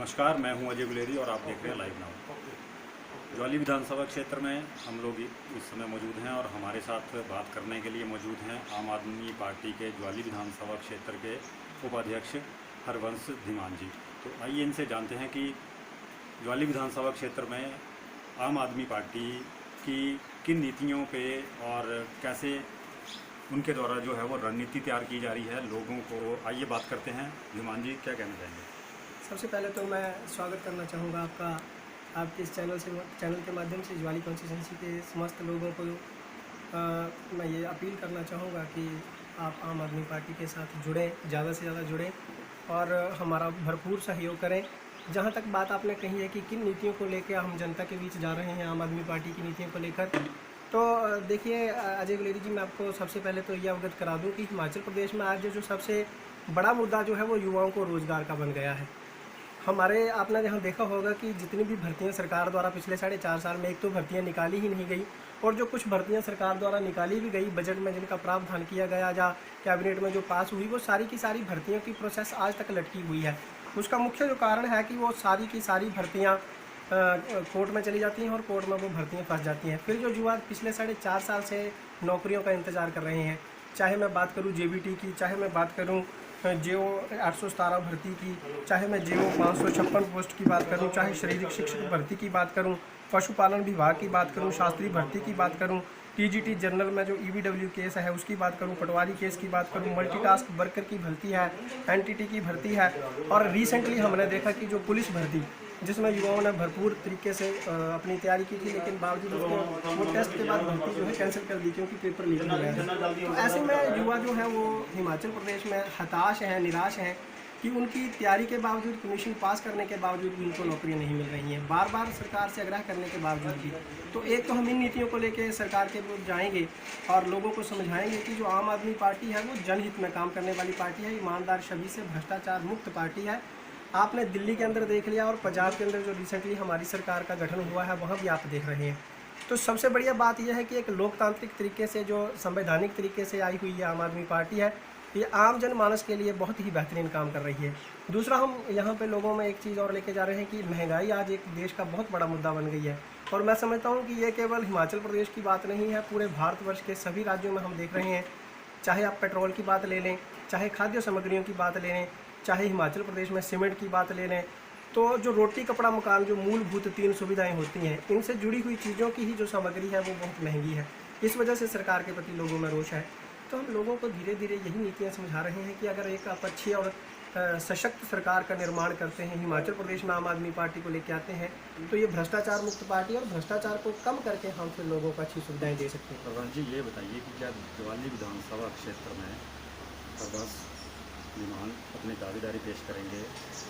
नमस्कार, मैं हूं अजय गुलेरी और आप देख रहे हैं लाइव नाउ। ज्वाली विधानसभा क्षेत्र में हम लोग इस समय मौजूद हैं और हमारे साथ बात करने के लिए मौजूद हैं आम आदमी पार्टी के ज्वाली विधानसभा क्षेत्र के उपाध्यक्ष हरवंश धीमान जी। तो आइए इनसे जानते हैं कि ज्वाली विधानसभा क्षेत्र में आम आदमी पार्टी की किन नीतियों पे और कैसे उनके द्वारा जो है वो रणनीति तैयार की जा रही है लोगों को। आइए बात करते हैं। धीमान जी, क्या कहना चाहेंगे? सबसे पहले तो मैं स्वागत करना चाहूँगा आपके इस चैनल के माध्यम से ज्वाली कॉन्स्टिट्यूंसी के समस्त लोगों को मैं ये अपील करना चाहूँगा कि आप आम आदमी पार्टी के साथ जुड़ें, ज़्यादा से ज़्यादा जुड़ें और हमारा भरपूर सहयोग करें। जहाँ तक बात आपने कही है कि किन नीतियों को लेकर हम जनता के बीच जा रहे हैं, आम आदमी पार्टी की नीतियों को लेकर, तो देखिए अजय गुलेरी जी, मैं आपको सबसे पहले तो ये अवगत करा दूँ कि हिमाचल प्रदेश में आज जो सबसे बड़ा मुद्दा जो है वो युवाओं को रोज़गार का बन गया है। हमारे आपने यहाँ देखा होगा कि जितनी भी भर्तियाँ सरकार द्वारा पिछले 4.5 साल में एक तो भर्तियाँ निकाली ही नहीं गई, और जो कुछ भर्तियाँ सरकार द्वारा निकाली भी गई, बजट में जिनका प्रावधान किया गया या कैबिनेट में जो पास हुई, वो सारी की सारी भर्तियों की प्रोसेस आज तक लटकी हुई है। उसका मुख्य जो कारण है कि वो सारी की सारी भर्तियाँ कोर्ट में चली जाती हैं और कोर्ट में वो भर्तियाँ फंस जाती हैं। फिर जो युवा पिछले 4.5 साल से नौकरियों का इंतज़ार कर रहे हैं, चाहे मैं बात करूँ JBT की, चाहे मैं बात करूँ JO 817 भर्ती की, चाहे मैं JO 556 पोस्ट की बात करूं, चाहे शारीरिक शिक्षक भर्ती की बात करूं, पशुपालन विभाग की बात करूं, शास्त्री भर्ती की बात करूं, TGT जनरल में जो EBW केस है उसकी बात करूं, पटवारी केस की बात करूं, मल्टीटास्क वर्कर की भर्ती है, NTT की भर्ती है, और रिसेंटली हमने देखा कि जो पुलिस भर्ती, जिसमें युवाओं ने भरपूर तरीके से अपनी तैयारी की थी, लेकिन बावजूद उसको वो टेस्ट के बाद भर्ती जो है कैंसिल कर दी क्योंकि पेपर लीक हो गया है। तो ऐसे में युवा जो है वो हिमाचल प्रदेश में हताश हैं, निराश हैं कि उनकी तैयारी के बावजूद, कमीशन पास करने के बावजूद भी उनको नौकरियां नहीं मिल रही हैं, बार बार सरकार से आग्रह करने के बावजूद भी। तो एक तो हम इन नीतियों को लेकर सरकार के विरुद्ध जाएंगे और लोगों को समझाएंगे कि जो आम आदमी पार्टी है वो जनहित में काम करने वाली पार्टी है, ईमानदार, छवि से भ्रष्टाचार मुक्त पार्टी है। आपने दिल्ली के अंदर देख लिया और पंजाब के अंदर जो रिसेंटली हमारी सरकार का गठन हुआ है वहाँ भी आप देख रहे हैं। तो सबसे बढ़िया बात यह है कि एक लोकतांत्रिक तरीके से, जो संवैधानिक तरीके से आई हुई है आम आदमी पार्टी है, ये आम जनमानस के लिए बहुत ही बेहतरीन काम कर रही है। दूसरा, हम यहाँ पे लोगों में एक चीज़ और लेके जा रहे हैं कि महंगाई आज एक देश का बहुत बड़ा मुद्दा बन गई है, और मैं समझता हूँ कि ये केवल हिमाचल प्रदेश की बात नहीं है, पूरे भारतवर्ष के सभी राज्यों में हम देख रहे हैं। चाहे आप पेट्रोल की बात ले लें, चाहे खाद्य सामग्रियों की बात ले लें, चाहे हिमाचल प्रदेश में सीमेंट की बात ले लें, तो जो रोटी कपड़ा मकान, जो मूलभूत 3 सुविधाएं होती हैं, इनसे जुड़ी हुई चीज़ों की ही जो सामग्री है वो बहुत महंगी है। इस वजह से सरकार के प्रति लोगों में रोष है। तो हम लोगों को धीरे धीरे यही नीतियां समझा रहे हैं कि अगर एक आप अच्छी और सशक्त सरकार का निर्माण करते हैं, हिमाचल प्रदेश में आम आदमी पार्टी को लेके आते हैं, तो ये भ्रष्टाचार मुक्त पार्टी, और भ्रष्टाचार को कम करके हम फिर लोगों को अच्छी सुविधाएँ दे सकते हैं। हरवंश जी, ये बताइए कि क्या ज्वाली विधानसभा क्षेत्र में हरवंश धीमान अपनी दावेदारी पेश करेंगे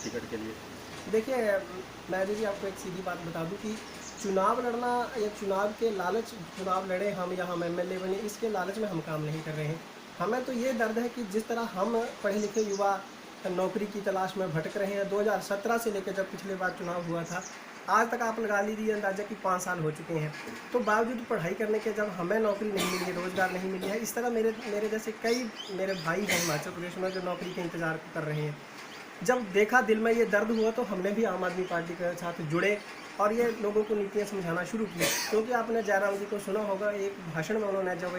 टिकट के लिए? देखिए, मैं जी आपको एक सीधी बात बता दूं कि चुनाव लड़ना या चुनाव के लालच, चुनाव लड़े हम या हम MLA बने, इसके लालच में हम काम नहीं कर रहे हैं। हमें तो ये दर्द है कि जिस तरह हम पढ़े लिखे युवा नौकरी की तलाश में भटक रहे हैं, 2017 से लेकर जब पिछले बार चुनाव हुआ था, आज तक आप लगा लीजिए अंदाजा कि 5 साल हो चुके हैं। तो बावजूद पढ़ाई करने के जब हमें नौकरी नहीं मिली है, रोज़गार नहीं मिली है, इस तरह मेरे जैसे कई मेरे भाई हैं हिमाचल प्रदेश में जो नौकरी के इंतज़ार कर रहे हैं। जब देखा, दिल में ये दर्द हुआ, तो हमने भी आम आदमी पार्टी के साथ जुड़े और ये लोगों को नीतियाँ समझाना शुरू की। क्योंकि आपने जयराम जी को सुना होगा, एक भाषण में उन्होंने, जब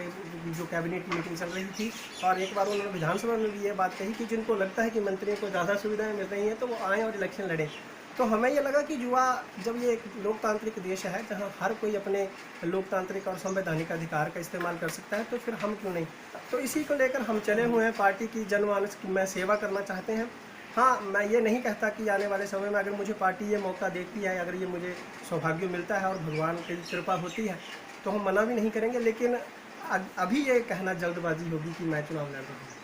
जो कैबिनेट की मीटिंग चल रही थी, और एक बार उन्होंने विधानसभा में भी ये बात कही कि जिनको लगता है कि मंत्रियों को ज़्यादा सुविधाएं मिल रही हैं तो वो आएँ और इलेक्शन लड़ें। तो हमें ये लगा कि युवा, जब ये एक लोकतांत्रिक देश है जहाँ हर कोई अपने लोकतांत्रिक और संवैधानिक अधिकार का इस्तेमाल कर सकता है, तो फिर हम क्यों नहीं। तो इसी को लेकर हम चले हुए हैं। पार्टी की जनमानस की मैं सेवा करना चाहते हैं। हाँ, मैं ये नहीं कहता कि आने वाले समय में अगर मुझे पार्टी ये मौका देती है, अगर ये मुझे सौभाग्य मिलता है और भगवान की कृपा होती है, तो हम मना भी नहीं करेंगे, लेकिन अभी ये कहना जल्दबाजी होगी कि मैं चुनाव लड़ रहा हूँ।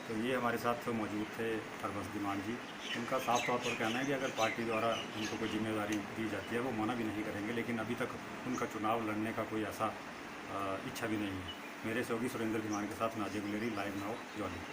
तो ये हमारे साथ मौजूद थे हरवंश धीमान जी। उनका साफ तौर पर कहना है कि अगर पार्टी द्वारा उनको कोई जिम्मेदारी दी जाती है वो मना भी नहीं करेंगे, लेकिन अभी तक उनका चुनाव लड़ने का कोई ऐसा इच्छा भी नहीं है। मेरे सहयोगी सुरेंद्र धीमान के साथ मैं अजय गुलेरी, लाइव नाउ, ज्वाली।